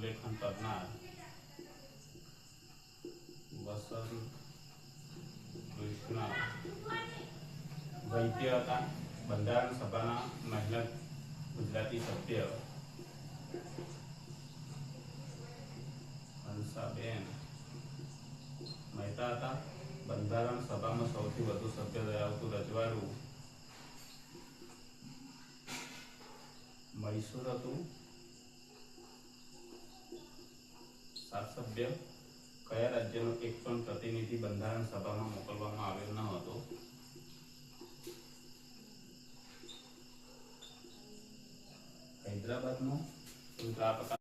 નામોલ્લેખન કરનાર વસંત કૃષ્ણ વૈદ્ય હતા. બંધારણ સભાના મહિલા ગુજરાતી સભ્ય હંસાબેન મહેતા હતા. બંધારણ સભામાં સૌથી વધુ સભ્ય ધરાવતું રજવાડું મૈસૂર હતું. 7 સભ્ય. કયા રાજ્યનો એક પણ પ્રતિનિધિ બંધારણ સભામાં મોકલવામાં આવ્યો ન હતો? હૈદરાબાદનો.